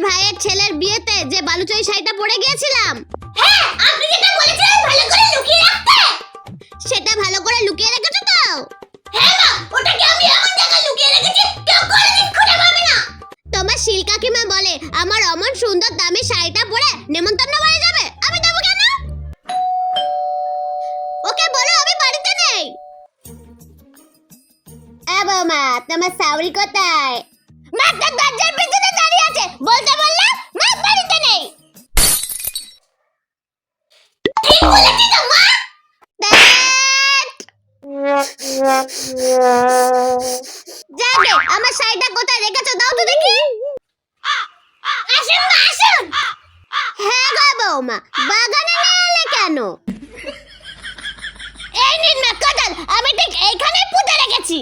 ভাইয়ের ছেলের বিয়েতে যে বালুচরি শাড়িটা পরে গিয়েছিলাম। হ্যাঁ, আপনি যেটা বলেছিলেন ভালো করে লুকিয়ে রাখতে, সেটা ভালো করে লুকিয়ে রেখেছো তো? হ্যাঁ মা, ওটাকে আমি এমন জায়গায় লুকিয়ে রেখেছি কেউ কোনোদিন খুঁজে পাবে না। তোমার শিল কাকিমা বলে আমার অমন সুন্দর দামি শাড়িটা পরে নেমন্তন্ন বাড়ি যাবে, আমি দেবো কেন? ওকে বলো আমি বাড়িতে নেই। বৌমা, তোমার সাউরি কোথায়? মা তো দরজার পিছনে দাঁড়িয়ে আছে, বলতে বললে মা বাড়িতে নেই। ঠিক বলেছি তো মা। যাবে, আমার শাড়িটা কোথায় রেখেছো দাও তো দেখি। আসুন মা, আসুন। হ্যাঁ গো বৌমা, বাগানে নিয়ে এলে কেন? এই নিন না কোদাল, আমি ঠিক এইখানে পুঁতে রেখেছি।